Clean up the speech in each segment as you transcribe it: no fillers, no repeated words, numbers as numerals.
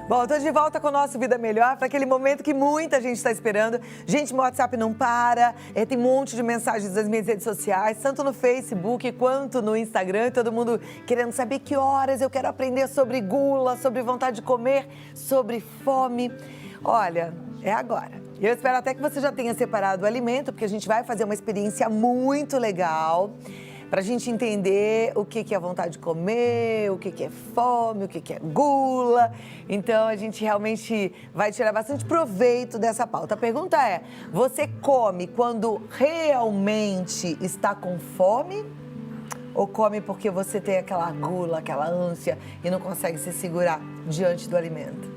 Bom, eu tô de volta com o nosso Vida Melhor, para aquele momento que muita gente está esperando. Gente, meu WhatsApp não para, tem um monte de mensagens das minhas redes sociais, tanto no Facebook quanto no Instagram, todo mundo querendo saber que horas eu quero aprender sobre gula, sobre vontade de comer, sobre fome. Olha, é agora. Eu espero até que você já tenha separado o alimento, porque a gente vai fazer uma experiência muito legal para a gente entender o que é vontade de comer, o que é fome, o que é gula. Então, a gente realmente vai tirar bastante proveito dessa pauta. A pergunta é, você come quando realmente está com fome? Ou come porque você tem aquela gula, aquela ânsia e não consegue se segurar diante do alimento?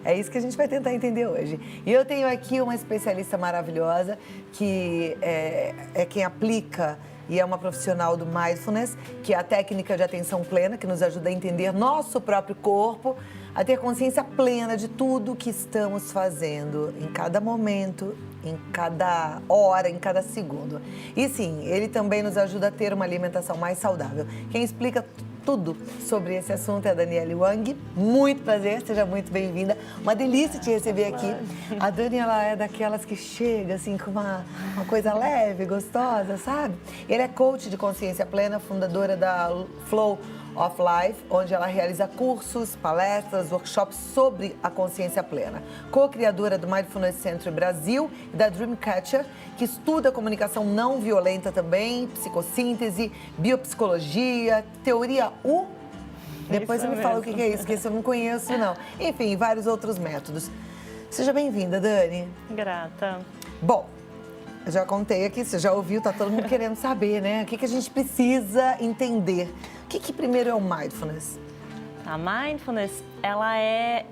É isso que a gente vai tentar entender hoje. E eu tenho aqui uma especialista maravilhosa, que é quem aplica e é uma profissional do Mindfulness, que é a técnica de atenção plena, que nos ajuda a entender nosso próprio corpo, a ter consciência plena de tudo que estamos fazendo, em cada momento, em cada hora, em cada segundo. E sim, ele também nos ajuda a ter uma alimentação mais saudável. Quem explica tudo sobre esse assunto é a Daniele Wang. Muito prazer, seja muito bem-vinda. Uma delícia te receber aqui. A Dani, ela é daquelas que chega assim com uma coisa leve, gostosa, sabe? Ela é coach de consciência plena, fundadora da Flow of Life, onde ela realiza cursos, palestras, workshops sobre a consciência plena. Co-criadora do Mindfulness Center Brasil e da Dreamcatcher, que estuda comunicação não violenta também, psicossíntese, biopsicologia, teoria U. Depois você me fala o que é isso, que esse eu não conheço, não. Enfim, vários outros métodos. Seja bem-vinda, Dani. Grata. Bom, eu já contei aqui, você já ouviu, tá todo mundo querendo saber, né? O que a gente precisa entender? O que primeiro é o Mindfulness? A Mindfulness,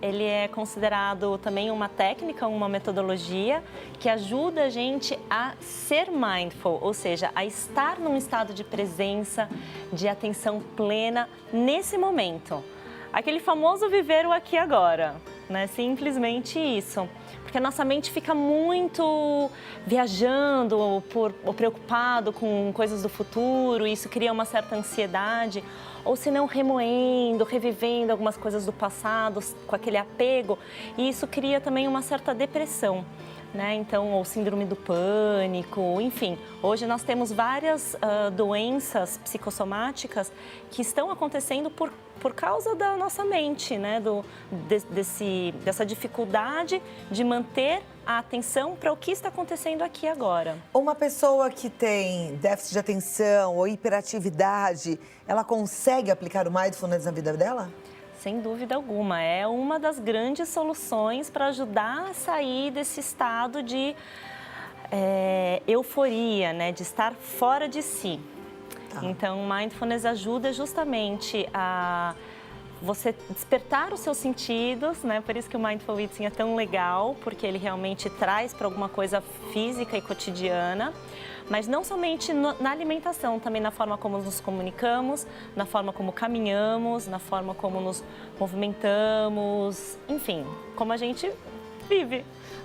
ele é considerado também uma técnica, uma metodologia que ajuda a gente a ser mindful, ou seja, a estar num estado de presença, de atenção plena nesse momento. Aquele famoso viver o aqui e agora, né? Simplesmente isso. Porque a nossa mente fica muito viajando ou preocupado com coisas do futuro, e isso cria uma certa ansiedade, ou se não remoendo, revivendo algumas coisas do passado, com aquele apego, e isso cria também uma certa depressão, né? Então, ou síndrome do pânico, enfim. Hoje nós temos várias doenças psicossomáticas que estão acontecendo por causa da nossa mente, né? Dessa dificuldade de manter a atenção para o que está acontecendo aqui agora. Uma pessoa que tem déficit de atenção ou hiperatividade, ela consegue aplicar o Mindfulness na vida dela? Sem dúvida alguma, é uma das grandes soluções para ajudar a sair desse estado de euforia, né? De estar fora de si. Então, o Mindfulness ajuda justamente a você despertar os seus sentidos, né? Por isso que o Mindful Eating é tão legal, porque ele realmente traz para alguma coisa física e cotidiana, mas não somente na alimentação, também na forma como nos comunicamos, na forma como caminhamos, na forma como nos movimentamos, enfim, como a gente vive.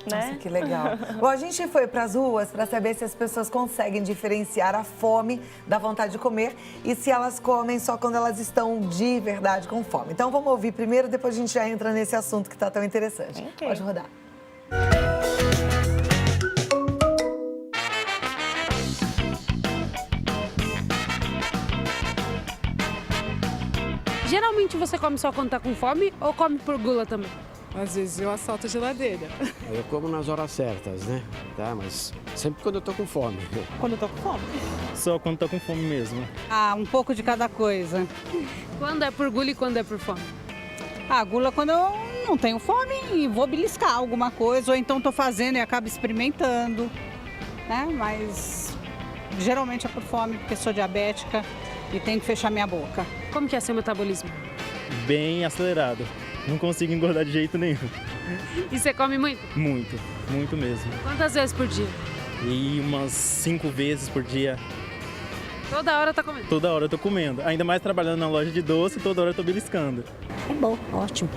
Né? Nossa, que legal. Bom, a gente foi para as ruas para saber se as pessoas conseguem diferenciar a fome da vontade de comer e se elas comem só quando elas estão de verdade com fome. Então vamos ouvir primeiro, depois a gente já entra nesse assunto que está tão interessante. Okay. Pode rodar. Geralmente você come só quando tá com fome ou come por gula também? Às vezes eu assalto a geladeira. Eu como nas horas certas, né? Tá, mas sempre quando eu tô com fome. Quando eu tô com fome. Só quando tô com fome mesmo. Um pouco de cada coisa. Quando é por gula e quando é por fome? A gula quando eu não tenho fome e vou beliscar alguma coisa, ou então tô fazendo e acabo experimentando, né? Mas geralmente é por fome, porque sou diabética e tenho que fechar minha boca. Como que é seu metabolismo? Bem acelerado. Não consigo engordar de jeito nenhum. E você come muito? Muito, muito mesmo. Quantas vezes por dia? E umas 5 vezes por dia. Toda hora tá comendo? Toda hora eu tô comendo. Ainda mais trabalhando na loja de doce, toda hora eu tô beliscando. É bom, ótimo.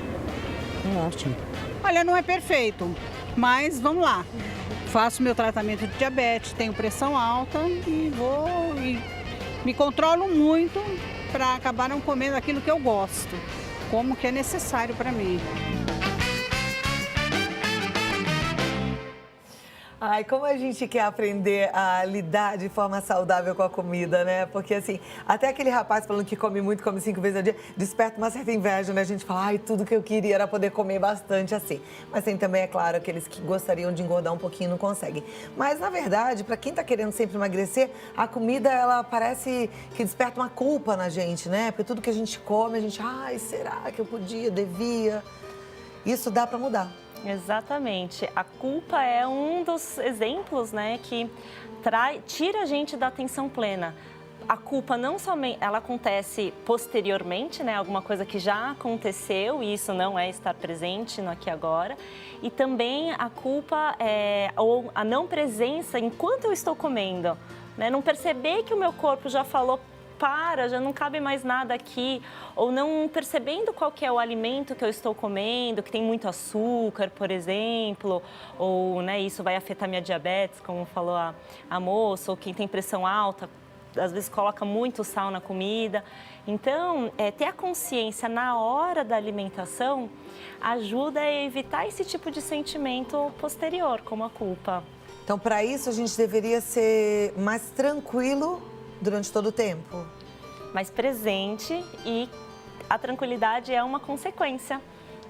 É ótimo. Olha, não é perfeito, mas vamos lá. Faço meu tratamento de diabetes, tenho pressão alta e me controlo muito para acabar não comendo aquilo que eu gosto, como que é necessário para mim. Ai, como a gente quer aprender a lidar de forma saudável com a comida, né? Porque, assim, até aquele rapaz falando que come muito, come 5 vezes ao dia, desperta uma certa inveja, né? A gente fala, ai, tudo que eu queria era poder comer bastante assim. Mas tem também, é claro, aqueles que gostariam de engordar um pouquinho e não conseguem. Mas, na verdade, para quem tá querendo sempre emagrecer, a comida, ela parece que desperta uma culpa na gente, né? Porque tudo que a gente come, a gente, ai, será que eu podia, devia? Isso dá para mudar. Exatamente. A culpa é um dos exemplos, né, que tira a gente da atenção plena. A culpa não somente, ela acontece posteriormente, né, alguma coisa que já aconteceu e isso não é estar presente no aqui e agora. E também a culpa ou a não presença enquanto eu estou comendo, né, não perceber que o meu corpo já falou já não cabe mais nada aqui, ou não percebendo qual que é o alimento que eu estou comendo, que tem muito açúcar, por exemplo, ou né, isso vai afetar minha diabetes, como falou a moça, ou quem tem pressão alta, às vezes coloca muito sal na comida. Então, ter a consciência na hora da alimentação ajuda a evitar esse tipo de sentimento posterior, como a culpa. Então, para isso, a gente deveria ser mais tranquilo durante todo o tempo. Mais presente, e a tranquilidade é uma consequência,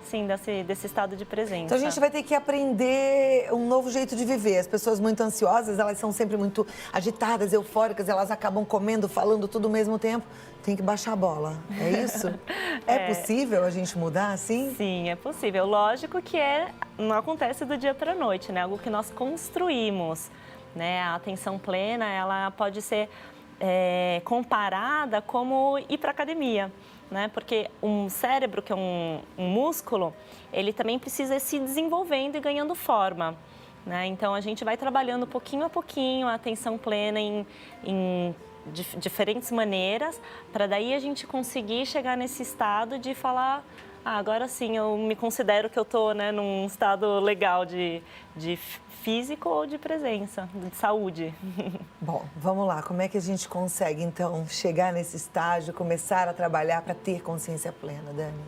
sim, desse estado de presença. Então a gente vai ter que aprender um novo jeito de viver. As pessoas muito ansiosas, elas são sempre muito agitadas, eufóricas, elas acabam comendo, falando tudo ao mesmo tempo. Tem que baixar a bola, é isso? É possível a gente mudar assim? Sim, é possível. Lógico que não acontece do dia para a noite, né? Algo que nós construímos, né? A atenção plena, ela pode ser comparada como ir para academia, né? Porque um cérebro, que é um músculo, ele também precisa ir se desenvolvendo e ganhando forma, né? Então, a gente vai trabalhando pouquinho a pouquinho a atenção plena em diferentes maneiras, para daí a gente conseguir chegar nesse estado de falar, agora sim, eu me considero que eu estou, né, num estado legal de físico ou de presença, de saúde. Bom, vamos lá. Como é que a gente consegue, então, chegar nesse estágio, começar a trabalhar para ter consciência plena, Dani?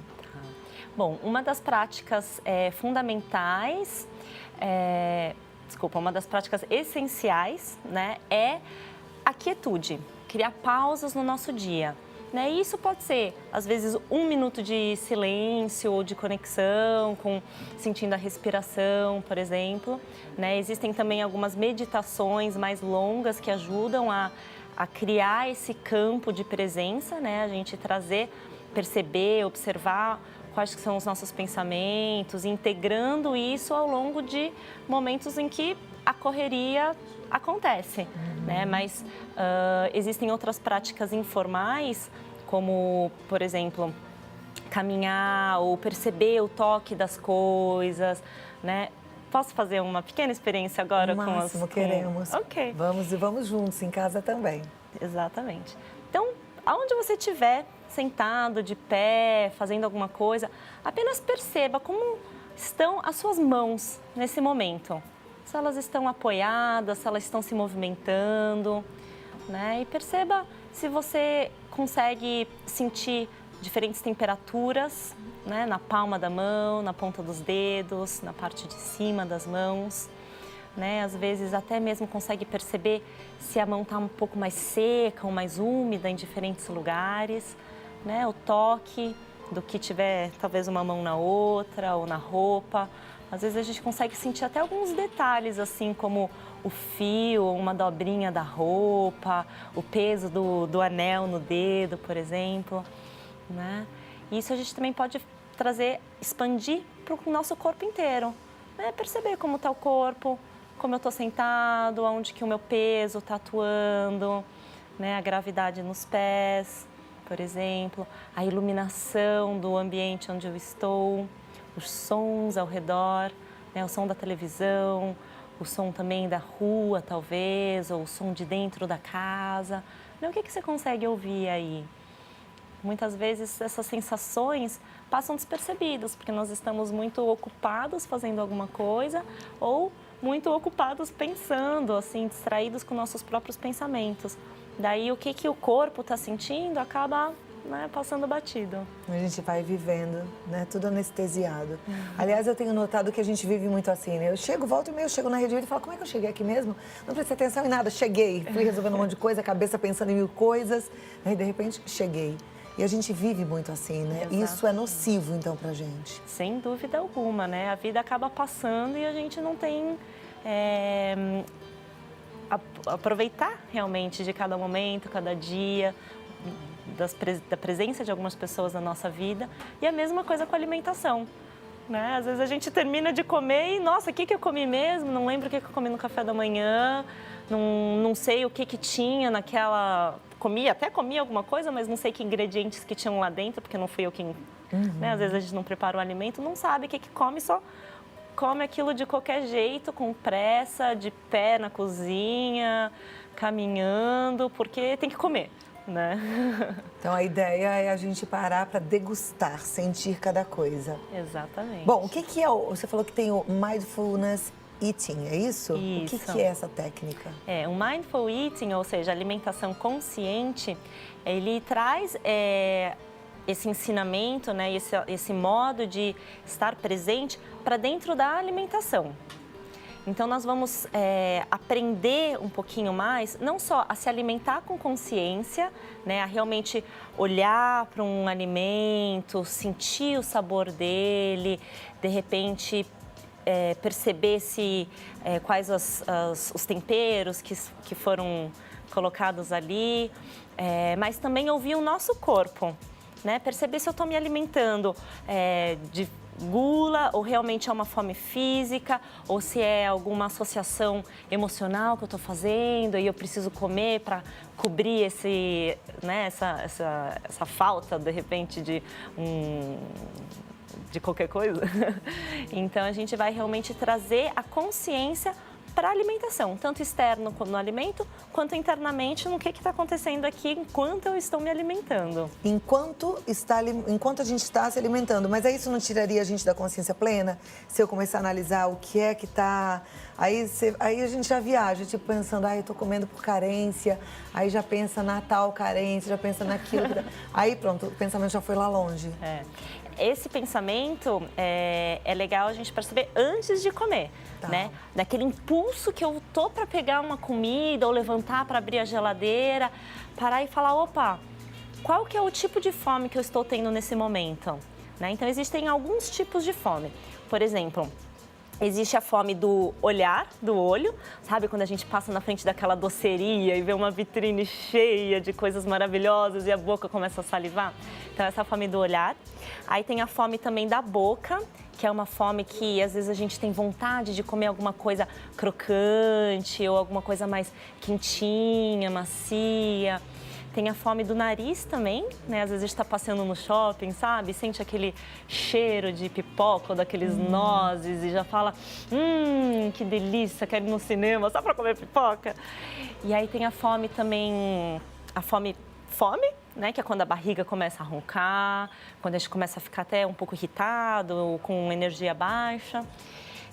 Bom, uma das práticas fundamentais, uma das práticas essenciais, né, é a quietude, criar pausas no nosso dia. Né? E isso pode ser, às vezes, 1 minuto de silêncio ou de conexão, sentindo a respiração, por exemplo. Né? Existem também algumas meditações mais longas que ajudam a criar esse campo de presença, né? A gente perceber, observar quais são os nossos pensamentos, integrando isso ao longo de momentos em que a correria acontece, né? Mas existem outras práticas informais, como, por exemplo, caminhar ou perceber o toque das coisas, né? Posso fazer uma pequena experiência agora com as... queremos. Ok. Vamos juntos, em casa também. Exatamente. Então, aonde você estiver, sentado, de pé, fazendo alguma coisa, apenas perceba como estão as suas mãos nesse momento. Se elas estão apoiadas, se elas estão se movimentando, né? E perceba se você consegue sentir diferentes temperaturas, né? Na palma da mão, na ponta dos dedos, na parte de cima das mãos, né? Às vezes até mesmo consegue perceber se a mão está um pouco mais seca ou mais úmida em diferentes lugares, né? O toque do que tiver talvez uma mão na outra ou na roupa. Às vezes a gente consegue sentir até alguns detalhes, assim como o fio, uma dobrinha da roupa, o peso do anel no dedo, por exemplo, né? E isso a gente também pode expandir para o nosso corpo inteiro, né? Perceber como está o corpo, como eu estou sentado, onde que o meu peso está atuando, né? A gravidade nos pés, por exemplo, a iluminação do ambiente onde eu estou, os sons ao redor, né? O som da televisão, o som também da rua, talvez, ou o som de dentro da casa. Né? O que você consegue ouvir aí? Muitas vezes essas sensações passam despercebidas, porque nós estamos muito ocupados fazendo alguma coisa ou muito ocupados pensando, assim, distraídos com nossos próprios pensamentos. Daí o que o corpo está sentindo acaba né, passando batido. A gente vai vivendo, né? Tudo anestesiado. Aliás, eu tenho notado que a gente vive muito assim, né? Eu chego, volto e meio, chego na rede e falo, como é que eu cheguei aqui mesmo? Não prestei atenção em nada, cheguei. Fui resolvendo um monte de coisa, a cabeça pensando em mil coisas, aí de repente cheguei. E a gente vive muito assim, né? Exato. Isso é nocivo, então, pra gente. Sem dúvida alguma, né? A vida acaba passando e a gente não tem... aproveitar realmente de cada momento, cada dia, da presença de algumas pessoas na nossa vida. E a mesma coisa com a alimentação, né? Às vezes a gente termina de comer e, nossa, o que eu comi mesmo? Não lembro o que eu comi no café da manhã, não sei o que tinha naquela... Até comi alguma coisa, mas não sei que ingredientes que tinham lá dentro, porque não fui eu quem... Né? Às vezes a gente não prepara o alimento, não sabe o que come, só come aquilo de qualquer jeito, com pressa, de pé na cozinha, caminhando, porque tem que comer, né? Então, a ideia é a gente parar para degustar, sentir cada coisa. Exatamente. Bom, o que é você falou que tem o Mindfulness Eating, é isso? Isso. O que é essa técnica? O Mindful Eating, ou seja, alimentação consciente, ele traz esse ensinamento, né, esse modo de estar presente para dentro da alimentação. Então, nós vamos aprender um pouquinho mais, não só a se alimentar com consciência, né, a realmente olhar para um alimento, sentir o sabor dele, de repente perceber quais os temperos que foram colocados ali, mas também ouvir o nosso corpo, né, perceber se eu estou me alimentando de gula, ou realmente é uma fome física, ou se é alguma associação emocional que eu estou fazendo e eu preciso comer para cobrir essa falta, de repente, de qualquer coisa. Então, a gente vai realmente trazer a consciência para a alimentação, tanto externo no alimento, quanto internamente no que está acontecendo aqui enquanto eu estou me alimentando. Enquanto a gente está se alimentando, mas aí isso não tiraria a gente da consciência plena? Se eu começar a analisar o que é que está... Aí a gente já viaja, tipo, pensando, eu estou comendo por carência, aí já pensa na tal carência, já pensa naquilo. Aí pronto, o pensamento já foi lá longe. Esse pensamento é legal a gente perceber antes de comer, né? Daquele impulso que eu tô para pegar uma comida ou levantar para abrir a geladeira, parar e falar, opa, qual que é o tipo de fome que eu estou tendo nesse momento? Né? Então, existem alguns tipos de fome. Por exemplo, existe a fome do olhar, do olho, sabe? Quando a gente passa na frente daquela doceria e vê uma vitrine cheia de coisas maravilhosas e a boca começa a salivar. Então, essa é a fome do olhar. Aí tem a fome também da boca, que é uma fome que às vezes a gente tem vontade de comer alguma coisa crocante ou alguma coisa mais quentinha, macia. Tem a fome do nariz também, né? Às vezes a gente está passeando no shopping, sabe? Sente aquele cheiro de pipoca ou daqueles nozes e já fala, que delícia, quero ir no cinema só para comer pipoca. E aí tem a fome também, a fome, né? Que é quando a barriga começa a roncar, quando a gente começa a ficar até um pouco irritado, com energia baixa.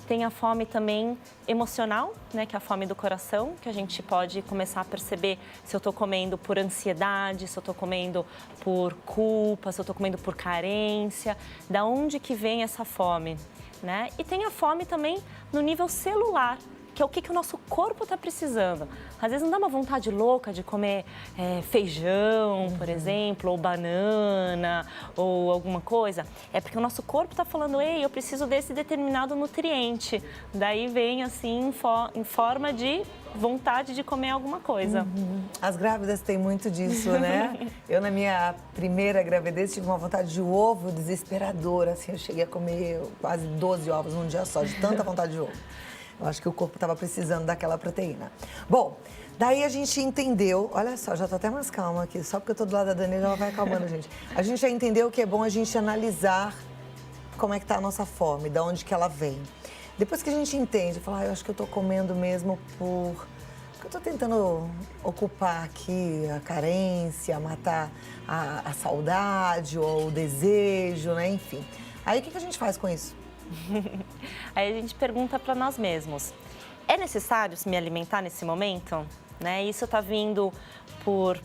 Tem a fome também emocional, né, que é a fome do coração, que a gente pode começar a perceber se eu estou comendo por ansiedade, se eu estou comendo por culpa, se eu estou comendo por carência, da onde que vem essa fome, né? E tem a fome também no nível celular, que é o que o nosso corpo está precisando. Às vezes não dá uma vontade louca de comer feijão, por exemplo, ou banana, ou alguma coisa. É porque o nosso corpo está falando, ei, eu preciso desse determinado nutriente. Daí vem assim, em forma de vontade de comer alguma coisa. As grávidas têm muito disso, né? Eu, na minha primeira gravidez, tive uma vontade de ovo desesperadora. Assim, eu cheguei a comer quase 12 ovos num dia só, de tanta vontade de ovo. Eu acho que o corpo estava precisando daquela proteína. Bom, daí a gente entendeu... Olha só, já tô até mais calma aqui. Só porque eu tô do lado da Dani, ela vai acalmando a gente. A gente já entendeu que é bom a gente analisar como é que tá a nossa fome, de onde que ela vem. Depois que a gente entende, falar, eu acho que eu tô comendo mesmo porque eu tô tentando ocupar aqui a carência, matar a saudade ou o desejo, né? Enfim. Aí o que a gente faz com isso? Aí a gente pergunta para nós mesmos, é necessário me alimentar nesse momento? Né? Isso está vindo por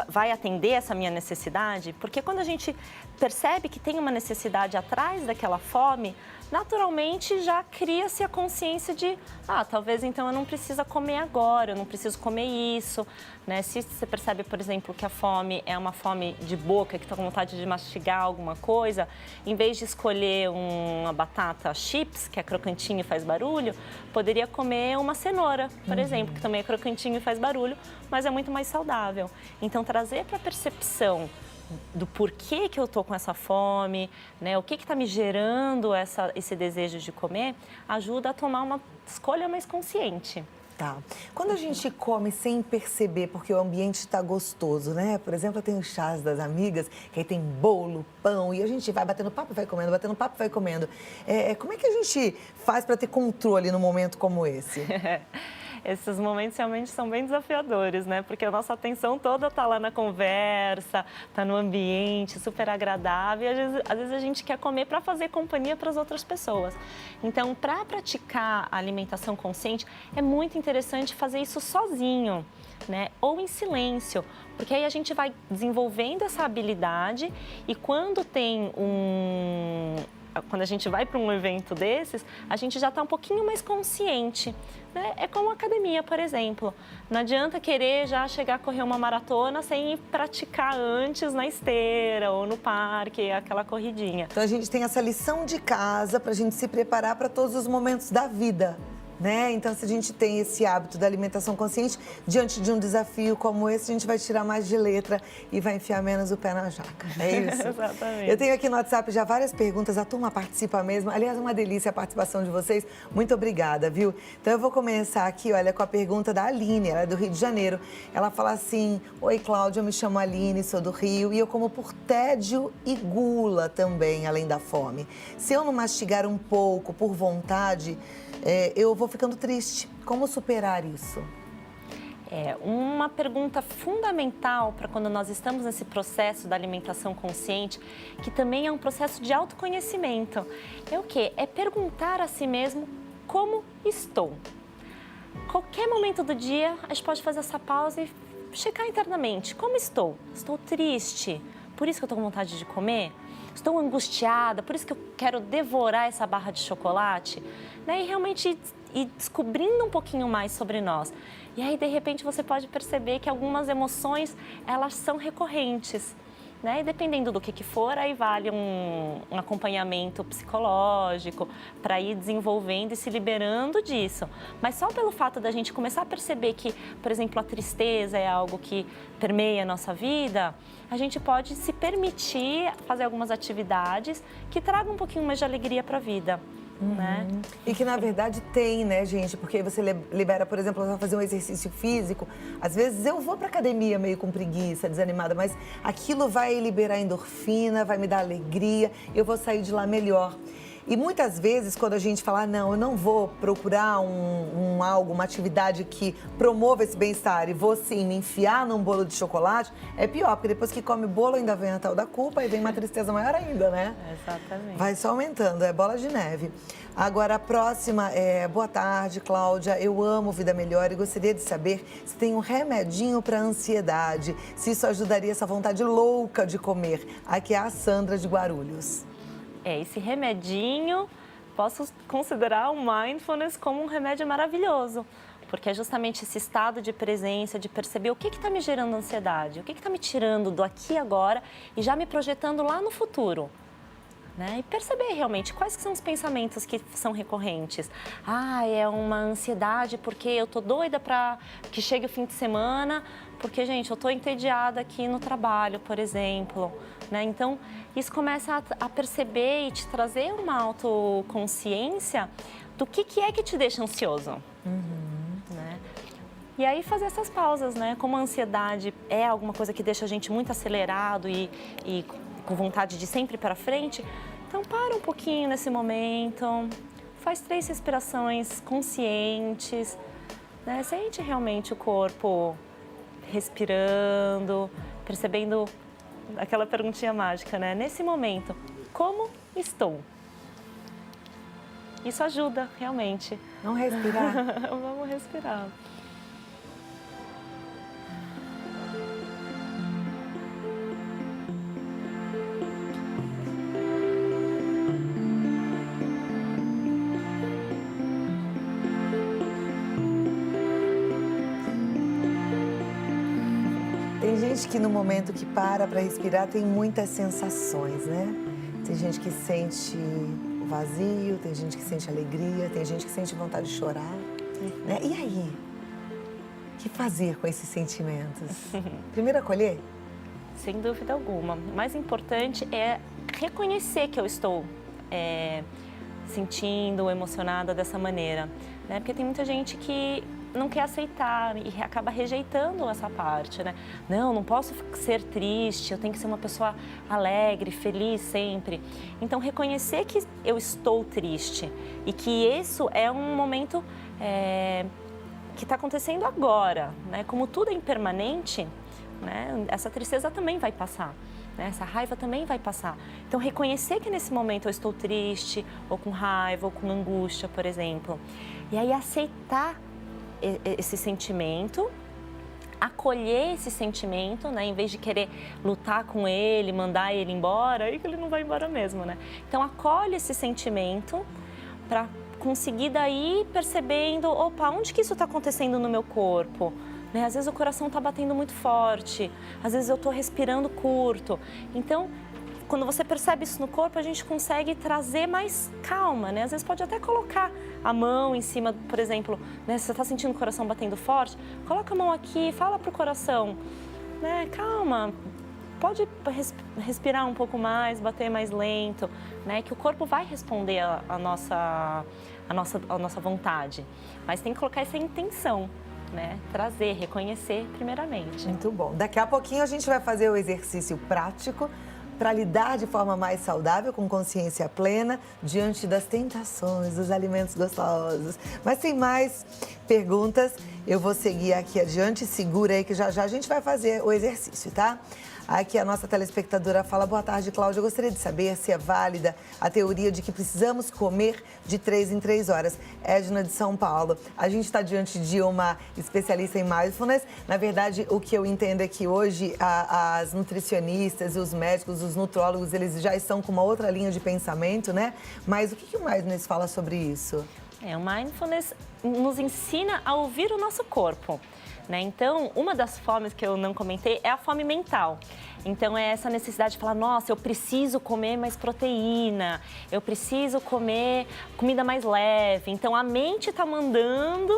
vai atender essa minha necessidade? Porque quando a gente percebe que tem uma necessidade atrás daquela fome, naturalmente já cria-se a consciência de, talvez então eu não precisa comer agora, eu não preciso comer isso, né? Se você percebe, por exemplo, que a fome é uma fome de boca, que está com vontade de mastigar alguma coisa, em vez de escolher uma batata chips, que é crocantinho e faz barulho, poderia comer uma cenoura, por exemplo, que também é crocantinho e faz barulho, mas é muito mais saudável. Então, trazer para a percepção do porquê que eu estou com essa fome, né? O que está me gerando esse desejo de comer, ajuda a tomar uma escolha mais consciente. Tá. Quando a gente come sem perceber, porque o ambiente está gostoso, né? Por exemplo, eu tenho chás das amigas, que aí tem bolo, pão, e a gente vai batendo papo e vai comendo, batendo papo e vai comendo. Como é que a gente faz para ter controle num momento como esse? Esses momentos realmente são bem desafiadores, né? Porque a nossa atenção toda está lá na conversa, está no ambiente, super agradável. E às vezes a gente quer comer para fazer companhia para as outras pessoas. Então, para praticar a alimentação consciente, é muito interessante fazer isso sozinho, né? Ou em silêncio, porque aí a gente vai desenvolvendo essa habilidade e quando a gente vai para um evento desses, a gente já está um pouquinho mais consciente, né? É como a academia, por exemplo. Não adianta querer já chegar a correr uma maratona sem praticar antes na esteira ou no parque, aquela corridinha. Então a gente tem essa lição de casa para a gente se preparar para todos os momentos da vida, né? Então, se a gente tem esse hábito da alimentação consciente, diante de um desafio como esse, a gente vai tirar mais de letra e vai enfiar menos o pé na jaca. É isso? Exatamente. Eu tenho aqui no WhatsApp já várias perguntas, a turma participa mesmo. Aliás, uma delícia a participação de vocês. Muito obrigada, viu? Então, eu vou começar aqui, olha, com a pergunta da Aline, ela é do Rio de Janeiro. Ela fala assim: oi, Cláudia, eu me chamo Aline, sou do Rio e eu como por tédio e gula também, além da fome. Se eu não mastigar um pouco por vontade, eu vou ficando triste. Como superar isso? Uma pergunta fundamental para quando nós estamos nesse processo da alimentação consciente, que também é um processo de autoconhecimento, é o quê? É perguntar a si mesmo como estou. Qualquer momento do dia, a gente pode fazer essa pausa e checar internamente. Como estou? Estou triste? Por isso que eu estou com vontade de comer? Estou angustiada? Por isso que eu quero devorar essa barra de chocolate? Né? E realmente ir descobrindo um pouquinho mais sobre nós. E aí, de repente, você pode perceber que algumas emoções, elas são recorrentes. Né? E dependendo do que for, aí vale um acompanhamento psicológico para ir desenvolvendo e se liberando disso. Mas só pelo fato da gente começar a perceber que, por exemplo, a tristeza é algo que permeia a nossa vida, a gente pode se permitir fazer algumas atividades que tragam um pouquinho mais de alegria para a vida. Né? E que na verdade tem, né, gente? Porque você libera, por exemplo, para fazer um exercício físico. Às vezes eu vou para academia meio com preguiça, desanimada, mas aquilo vai liberar endorfina, vai me dar alegria, eu vou sair de lá melhor. E muitas vezes, quando a gente fala, não, eu não vou procurar uma atividade que promova esse bem-estar e vou, sim, me enfiar num bolo de chocolate, é pior, porque depois que come o bolo ainda vem a tal da culpa e vem uma tristeza maior ainda, né? Exatamente. Vai só aumentando, é bola de neve. Agora, a próxima é: boa tarde, Cláudia, eu amo Vida Melhor e gostaria de saber se tem um remedinho para ansiedade, se isso ajudaria essa vontade louca de comer. Aqui é a Sandra de Guarulhos. Esse remedinho, posso considerar o Mindfulness como um remédio maravilhoso, porque é justamente esse estado de presença, de perceber o que está me gerando ansiedade, o que está me tirando do aqui e agora e já me projetando lá no futuro. Né? E perceber realmente quais que são os pensamentos que são recorrentes. É uma ansiedade porque eu tô doida para que chegue o fim de semana, porque, gente, eu tô entediada aqui no trabalho, por exemplo. Né? Então, isso começa a perceber e te trazer uma autoconsciência do que é que te deixa ansioso. Né? E aí fazer essas pausas, né? Como a ansiedade é alguma coisa que deixa a gente muito acelerado e com vontade de sempre para frente, então para um pouquinho nesse momento, faz 3 respirações conscientes, né? Sente realmente o corpo respirando, percebendo aquela perguntinha mágica, né? Nesse momento, como estou? Isso ajuda, realmente. Vamos respirar? Vamos respirar. gente que no momento que para respirar tem muitas sensações, né? Tem gente que sente o vazio, tem gente que sente alegria, tem gente que sente vontade de chorar, né? E aí? O que fazer com esses sentimentos? Primeiro acolher? Sem dúvida alguma. O mais importante é reconhecer que eu estou sentindo, emocionada dessa maneira, né? Porque tem muita gente que não quer aceitar e acaba rejeitando essa parte, né? Não posso ser triste, eu tenho que ser uma pessoa alegre, feliz sempre. Então, reconhecer que eu estou triste e que isso é um momento que está acontecendo agora, né? Como tudo é impermanente, né? Essa tristeza também vai passar, né? Essa raiva também vai passar. Então, reconhecer que nesse momento eu estou triste, ou com raiva, ou com angústia, por exemplo. E aí, aceitar esse sentimento, acolher esse sentimento, né? Em vez de querer lutar com ele, mandar ele embora, aí que ele não vai embora mesmo, né? Então, acolhe esse sentimento para conseguir daí percebendo, opa, onde que isso está acontecendo no meu corpo? Né? Às vezes o coração está batendo muito forte, às vezes eu estou respirando curto. Então, quando você percebe isso no corpo, a gente consegue trazer mais calma, né? Às vezes pode até colocar a mão em cima, por exemplo, né? Se você está sentindo o coração batendo forte, coloca a mão aqui, fala pro coração, né? Calma, pode respirar um pouco mais, bater mais lento, né? Que o corpo vai responder a nossa vontade, mas tem que colocar essa intenção, né? Trazer, reconhecer primeiramente. Muito bom. Daqui a pouquinho a gente vai fazer o exercício prático para lidar de forma mais saudável, com consciência plena, diante das tentações, dos alimentos gostosos. Mas sem mais perguntas, eu vou seguir aqui adiante, segura aí que já a gente vai fazer o exercício, tá? Aqui a nossa telespectadora fala, boa tarde, Cláudia, eu gostaria de saber se é válida a teoria de que precisamos comer de 3 em 3 horas. Edna de São Paulo. A gente está diante de uma especialista em mindfulness. Na verdade, o que eu entendo é que hoje as nutricionistas, os médicos, os nutrólogos, eles já estão com uma outra linha de pensamento, né? Mas o que o mindfulness fala sobre isso? O mindfulness nos ensina a ouvir o nosso corpo. Né? Então, uma das fomes que eu não comentei é a fome mental. Então, é essa necessidade de falar, nossa, eu preciso comer mais proteína, eu preciso comer comida mais leve. Então, a mente está mandando,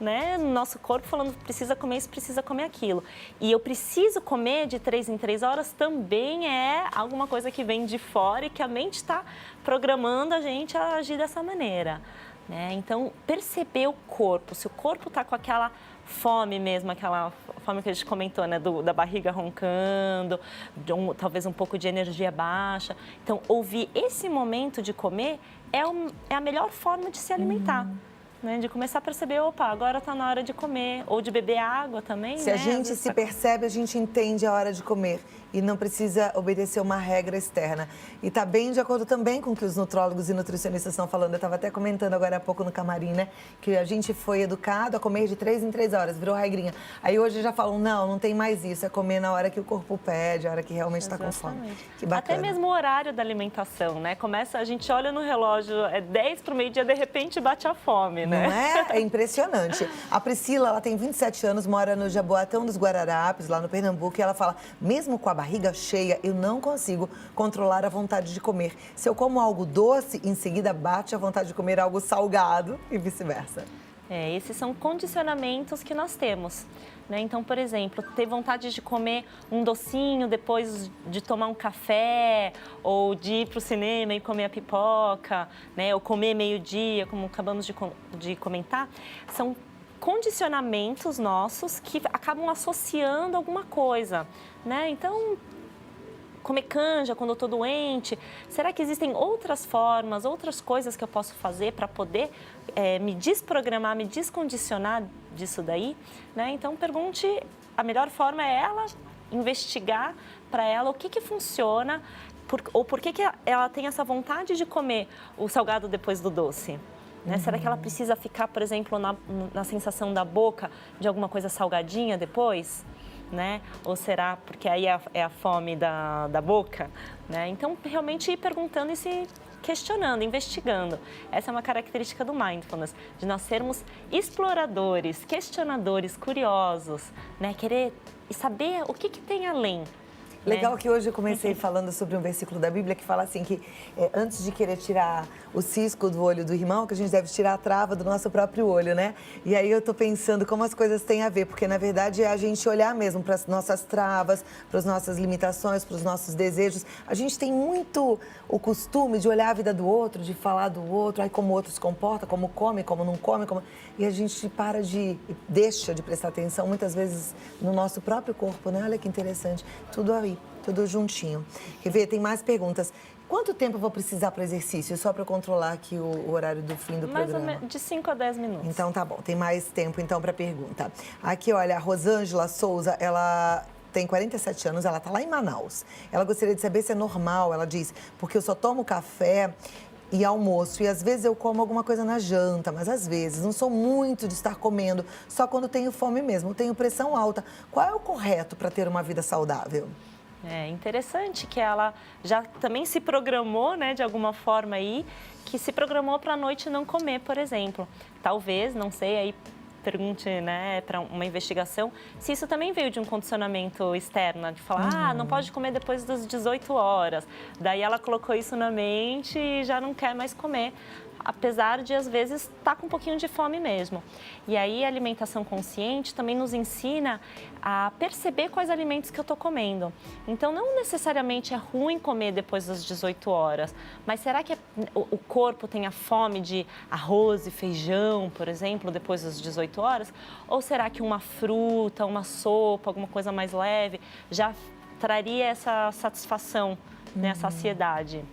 né, no nosso corpo falando, precisa comer isso, precisa comer aquilo. E eu preciso comer de 3 em 3 horas também é alguma coisa que vem de fora e que a mente está programando a gente a agir dessa maneira. Né? Então, perceber o corpo, se o corpo está com aquela fome mesmo, aquela fome que a gente comentou, né, da barriga roncando, talvez um pouco de energia baixa. Então, ouvir esse momento de comer é a melhor forma de se alimentar. Né, de começar a perceber, opa, agora está na hora de comer, ou de beber água também. Se a gente se percebe, a gente entende a hora de comer e não precisa obedecer uma regra externa. E está bem de acordo também com o que os nutrólogos e nutricionistas estão falando. Eu estava até comentando agora há pouco no camarim, né, que a gente foi educado a comer de 3 em 3 horas, virou regrinha. Aí hoje já falam, não tem mais isso, é comer na hora que o corpo pede, a hora que realmente está com fome. Que bacana. Até mesmo o horário da alimentação, né? A gente olha no relógio, é 10 para o meio-dia, de repente bate a fome, né? Não é? É impressionante. A Priscila, ela tem 27 anos, mora no Jaboatão dos Guararapes, lá no Pernambuco, e ela fala, mesmo com a barriga cheia, eu não consigo controlar a vontade de comer. Se eu como algo doce, em seguida bate a vontade de comer algo salgado e vice-versa. Esses são condicionamentos que nós temos. Né? Então, por exemplo, ter vontade de comer um docinho depois de tomar um café, ou de ir para o cinema e comer a pipoca, né? Ou comer meio-dia, como acabamos de comentar, são condicionamentos nossos que acabam associando alguma coisa. Né? Então, comer canja quando eu estou doente, será que existem outras formas, outras coisas que eu posso fazer para poder me desprogramar, me descondicionar disso daí? Né? Então, pergunte, a melhor forma é ela investigar para ela o que funciona, ou por que ela tem essa vontade de comer o salgado depois do doce. Né? Será que ela precisa ficar, por exemplo, na sensação da boca de alguma coisa salgadinha depois? Né? Ou será porque aí é a fome da boca? Né? Então, realmente ir perguntando e se questionando, investigando. Essa é uma característica do Mindfulness, de nós sermos exploradores, questionadores, curiosos, né? Querer saber o que tem além. Legal né? que hoje eu comecei falando sobre um versículo da Bíblia que fala assim que antes de querer tirar o cisco do olho do irmão, que a gente deve tirar a trava do nosso próprio olho, né? E aí eu tô pensando como as coisas têm a ver, porque na verdade é a gente olhar mesmo para as nossas travas, para as nossas limitações, para os nossos desejos. A gente tem muito o costume de olhar a vida do outro, de falar do outro, aí como o outro se comporta, como come, como não come, e a gente deixa de prestar atenção muitas vezes no nosso próprio corpo, né? Olha que interessante, tudo aí. Tudo juntinho. Quer ver? Tem mais perguntas. Quanto tempo eu vou precisar para o exercício? Só para eu controlar aqui o horário do fim do programa. Mais ou menos de 5 a 10 minutos. Então tá bom, tem mais tempo então para pergunta. Aqui, olha, a Rosângela Souza, ela tem 47 anos, ela tá lá em Manaus. Ela gostaria de saber se é normal, ela diz, porque eu só tomo café e almoço, e às vezes eu como alguma coisa na janta, mas às vezes não sou muito de estar comendo, só quando tenho fome mesmo, tenho pressão alta. Qual é o correto para ter uma vida saudável? É interessante que ela já também se programou, né, de alguma forma aí, que se programou para a noite não comer, por exemplo. Talvez, não sei, aí pergunte, né, para uma investigação, se isso também veio de um condicionamento externo, de falar, não pode comer depois das 18 horas. Daí ela colocou isso na mente e já não quer mais comer, apesar de, às vezes, estar com um pouquinho de fome mesmo. E aí, a alimentação consciente também nos ensina a perceber quais alimentos que eu estou comendo. Então, não necessariamente é ruim comer depois das 18 horas, mas será que o corpo tem a fome de arroz e feijão, por exemplo, depois das 18 horas? Ou será que uma fruta, uma sopa, alguma coisa mais leve, já traria essa satisfação, né, saciedade?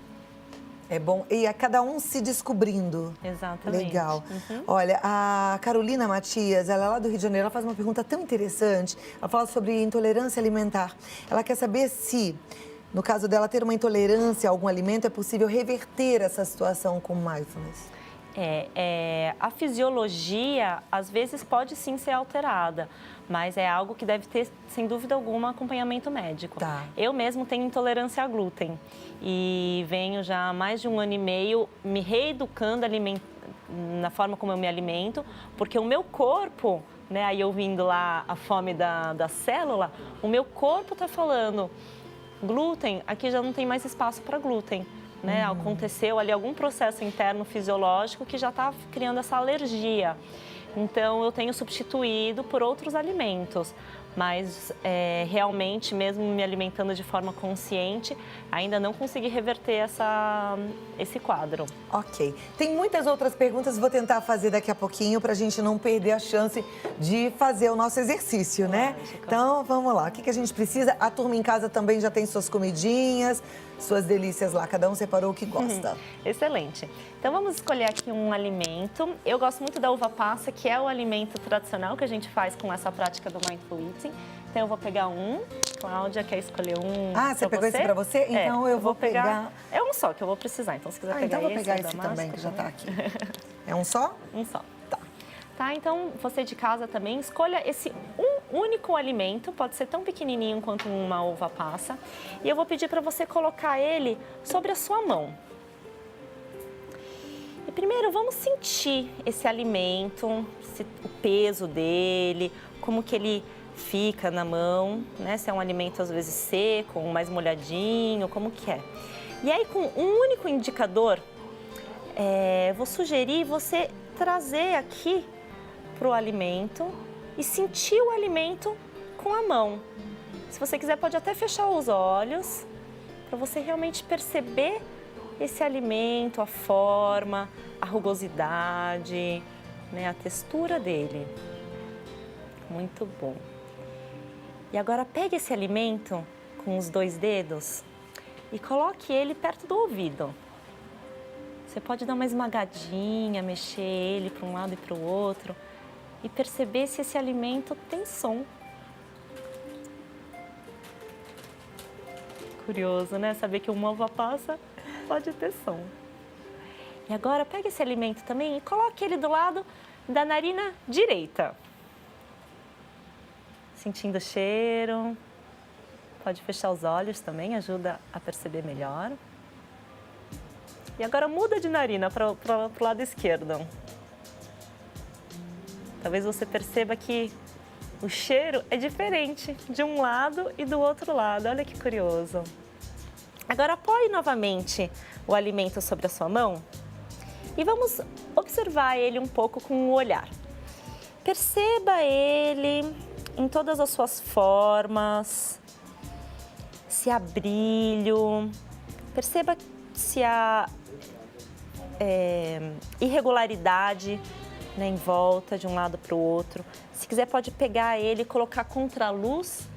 É bom. E a cada um se descobrindo. Exatamente. Legal. Olha, a Carolina Matias, ela é lá do Rio de Janeiro, ela faz uma pergunta tão interessante. Ela fala sobre intolerância alimentar. Ela quer saber se, no caso dela ter uma intolerância a algum alimento, é possível reverter essa situação com mindfulness. A fisiologia, às vezes, pode sim ser alterada, mas é algo que deve ter, sem dúvida alguma, acompanhamento médico. Tá. Eu mesmo tenho intolerância a glúten e venho já há mais de 1 ano e meio me reeducando na forma como eu me alimento, porque o meu corpo, né, aí ouvindo lá a fome da célula, o meu corpo está falando, glúten, aqui já não tem mais espaço para glúten. Né? Aconteceu ali algum processo interno fisiológico que já está criando essa alergia. Então, eu tenho substituído por outros alimentos, mas realmente, mesmo me alimentando de forma consciente, ainda não consegui reverter esse quadro. Ok. Tem muitas outras perguntas, vou tentar fazer daqui a pouquinho para a gente não perder a chance de fazer o nosso exercício, né? Então, vamos lá. O que a gente precisa? A turma em casa também já tem suas comidinhas, suas delícias lá. Cada um separou o que gosta. Excelente. Então, vamos escolher aqui um alimento. Eu gosto muito da uva passa, que é o alimento tradicional que a gente faz com essa prática do Mindful Eating. Então, eu vou pegar um. Cláudia, quer escolher um? Ah, você pegou esse pra você? Então, eu vou pegar... É um só que eu vou precisar. Então, se quiser pegar então eu vou esse, pegar esse também, que já tá aqui. É um só? Um só. Tá, então você de casa também escolha esse único alimento, pode ser tão pequenininho quanto uma uva passa. E eu vou pedir para você colocar ele sobre a sua mão. E primeiro vamos sentir esse alimento, o peso dele, como que ele fica na mão, né? Se é um alimento às vezes seco, mais molhadinho, como que é. E aí com um único indicador, vou sugerir você trazer aqui para o alimento e sentir o alimento com a mão. Se você quiser, pode até fechar os olhos para você realmente perceber esse alimento, a forma, a rugosidade, né, a textura dele. Muito bom. E agora pegue esse alimento com os 2 dedos e coloque ele perto do ouvido. Você pode dar uma esmagadinha, mexer ele para um lado e para o outro e perceber se esse alimento tem som. Curioso, né? Saber que uma uva passa pode ter som. E agora pegue esse alimento também e coloque ele do lado da narina direita. Sentindo o cheiro. Pode fechar os olhos também, ajuda a perceber melhor. E agora muda de narina para o lado esquerdo. Talvez você perceba que o cheiro é diferente de um lado e do outro lado. Olha que curioso. Agora apoie novamente o alimento sobre a sua mão e vamos observar ele um pouco com o olhar. Perceba ele em todas as suas formas, se há brilho, perceba se há irregularidade, né, em volta de um lado para o outro. Se quiser pode pegar ele e colocar contra a luz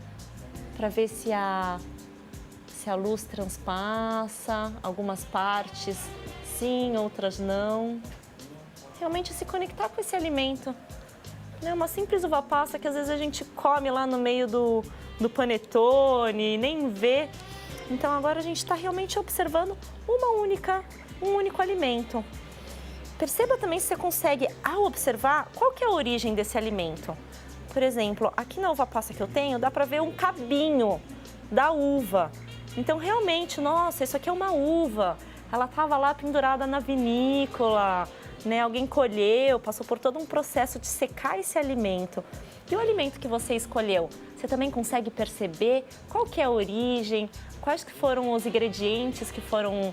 para ver se a luz transpassa, algumas partes sim, outras não. Realmente se conectar com esse alimento. É uma simples uva passa que às vezes a gente come lá no meio do panetone, nem vê. Então agora a gente está realmente observando um único alimento. Perceba também se você consegue, ao observar, qual que é a origem desse alimento. Por exemplo, aqui na uva passa que eu tenho, dá para ver um cabinho da uva. Então realmente, nossa, isso aqui é uma uva. Ela estava lá pendurada na vinícola, né? Alguém colheu, passou por todo um processo de secar esse alimento. E o alimento que você escolheu, você também consegue perceber qual que é a origem, quais que foram os ingredientes que foram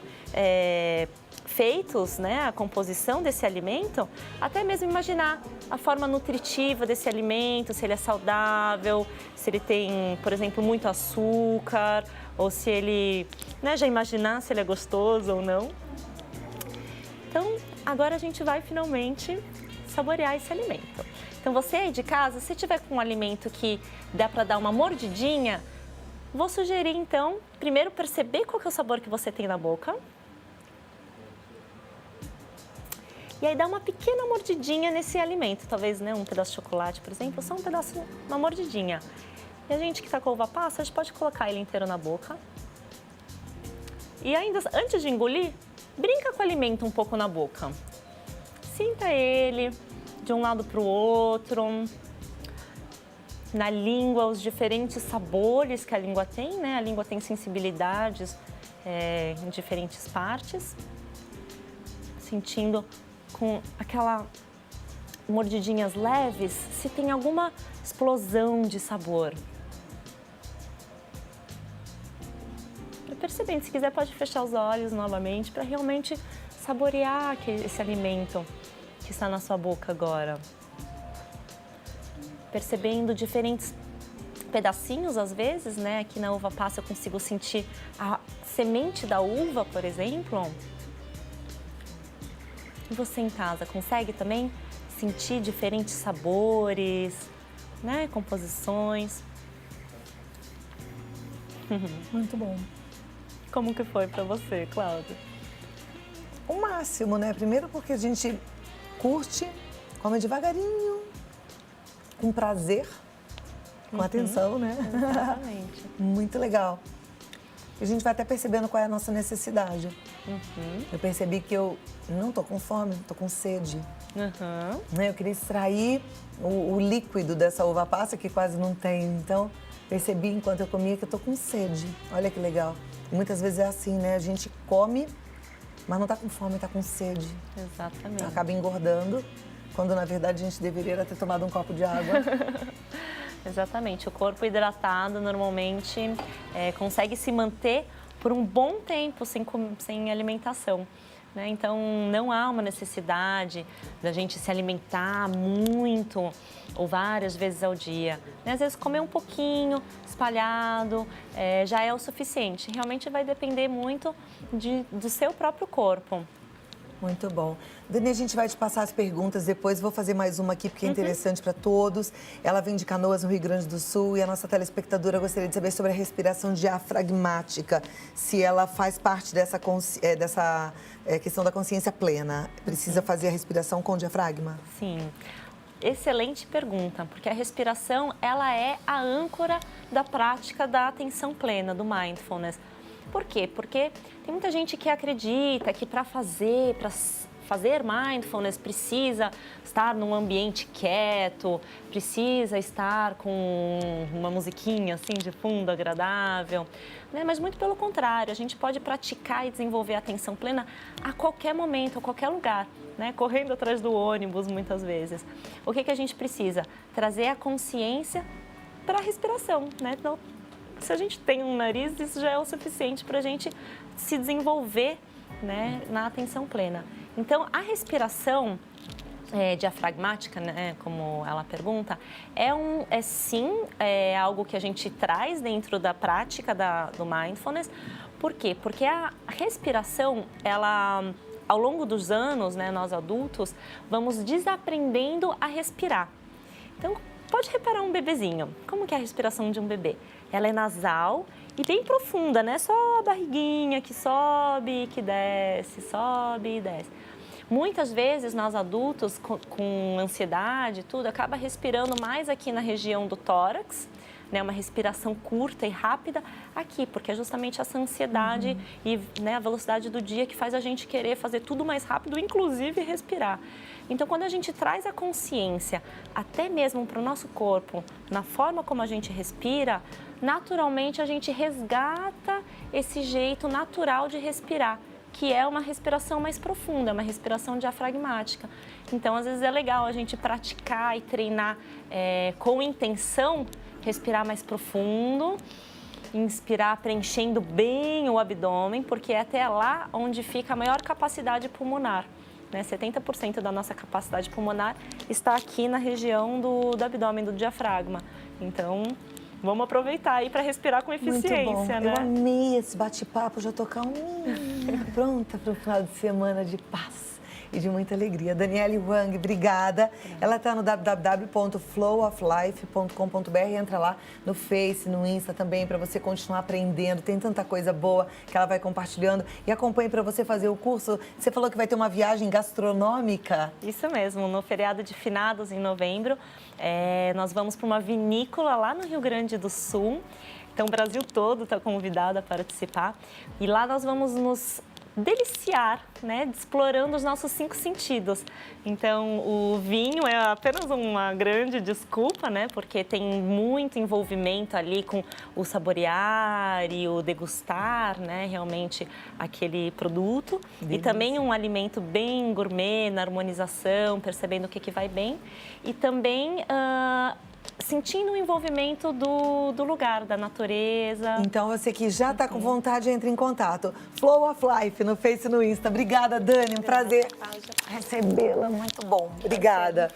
feitos, né, a composição desse alimento? Até mesmo imaginar a forma nutritiva desse alimento, se ele é saudável, se ele tem, por exemplo, muito açúcar, ou se ele, né, já imaginar se ele é gostoso ou não. Então, agora a gente vai finalmente saborear esse alimento. Então, você aí de casa, se tiver com um alimento que dá para dar uma mordidinha, vou sugerir então, primeiro perceber qual que é o sabor que você tem na boca. E aí dá uma pequena mordidinha nesse alimento, talvez, né, um pedaço de chocolate, por exemplo, só uma mordidinha. E a gente que está com a uva passa, a gente pode colocar ele inteiro na boca. E ainda, antes de engolir, brinca com o alimento um pouco na boca. Sinta ele de um lado para o outro. Na língua, os diferentes sabores que a língua tem, né? A língua tem sensibilidades em diferentes partes. Sentindo com aquela mordidinhas leves, se tem alguma explosão de sabor. Percebendo, se quiser pode fechar os olhos novamente para realmente saborear esse alimento que está na sua boca agora. Percebendo diferentes pedacinhos às vezes, né? Aqui na uva passa eu consigo sentir a semente da uva, por exemplo. E você em casa consegue também sentir diferentes sabores, né? Composições. Muito bom. Como que foi para você, Cláudia? O máximo, né? Primeiro porque a gente curte, come devagarinho, com prazer, com atenção, né? Exatamente. Muito legal. E a gente vai até percebendo qual é a nossa necessidade. Eu percebi que eu não tô com fome, tô com sede. Eu queria extrair o líquido dessa uva passa, que quase não tem. Então, percebi enquanto eu comia que eu tô com sede. Olha que legal. E muitas vezes é assim, né? A gente come, mas não tá com fome, tá com sede. Exatamente. Acaba engordando, quando na verdade a gente deveria ter tomado um copo de água. Exatamente. O corpo hidratado normalmente consegue se manter por um bom tempo sem alimentação. Né? Então, não há uma necessidade da gente se alimentar muito ou várias vezes ao dia. Né? Às vezes, comer um pouquinho, espalhado, já é o suficiente. Realmente vai depender muito do seu próprio corpo. Muito bom. Dani, a gente vai te passar as perguntas depois. Vou fazer mais uma aqui, porque é interessante para todos. Ela vem de Canoas, no Rio Grande do Sul, e a nossa telespectadora gostaria de saber sobre a respiração diafragmática, se ela faz parte dessa questão da consciência plena. Precisa fazer a respiração com diafragma? Sim. Excelente pergunta, porque a respiração, ela é a âncora da prática da atenção plena, do mindfulness. Por quê? Porque tem muita gente que acredita que para fazer mindfulness precisa estar num ambiente quieto, precisa estar com uma musiquinha assim de fundo agradável, né? Mas muito pelo contrário, a gente pode praticar e desenvolver a atenção plena a qualquer momento, a qualquer lugar, né? Correndo atrás do ônibus muitas vezes. O que a gente precisa? Trazer a consciência para a respiração, né? Então, se a gente tem um nariz, isso já é o suficiente para a gente se desenvolver, né, na atenção plena. Então, a respiração diafragmática, né, como ela pergunta, sim algo que a gente traz dentro da prática do mindfulness. Por quê? Porque a respiração, ela, ao longo dos anos, né, nós adultos, vamos desaprendendo a respirar. Então, pode reparar um bebezinho. Como que é a respiração de um bebê? Ela é nasal e bem profunda, né? Só a barriguinha que sobe, que desce, sobe e desce. Muitas vezes nós adultos com ansiedade e tudo, acaba respirando mais aqui na região do tórax, né, uma respiração curta e rápida aqui, porque é justamente essa ansiedade e, né, a velocidade do dia que faz a gente querer fazer tudo mais rápido, inclusive respirar. Então, quando a gente traz a consciência até mesmo para o nosso corpo, na forma como a gente respira, naturalmente a gente resgata esse jeito natural de respirar, que é uma respiração mais profunda, uma respiração diafragmática. Então, às vezes é legal a gente praticar e treinar com intenção, respirar mais profundo, inspirar preenchendo bem o abdômen, porque é até lá onde fica a maior capacidade pulmonar. Né? 70% da nossa capacidade pulmonar está aqui na região do abdômen, do diafragma. Então, vamos aproveitar aí para respirar com eficiência, Muito bom. né? Eu amei esse bate-papo, já tô calminha, pronta para o final de semana de paz e de muita alegria. Daniele Wang, obrigada. Ela está no www.flowoflife.com.br. Entra lá no Face, no Insta também, para você continuar aprendendo. Tem tanta coisa boa que ela vai compartilhando. E acompanhe para você fazer o curso. Você falou que vai ter uma viagem gastronômica. Isso mesmo, no feriado de finados, em novembro, nós vamos para uma vinícola lá no Rio Grande do Sul. Então, o Brasil todo está convidado a participar. E lá nós vamos nos deliciar, né, explorando os nossos 5 sentidos. Então, o vinho é apenas uma grande desculpa, né, porque tem muito envolvimento ali com o saborear e o degustar, né, realmente aquele produto. Delícia. E também um alimento bem gourmet, na harmonização, percebendo o que vai bem. E também sentindo o envolvimento do lugar, da natureza. Então, você que já está com vontade, entre em contato. Flow of Life, no Face e no Insta. Obrigada, Dani. Um prazer recebê-la. Muito bom. Obrigada.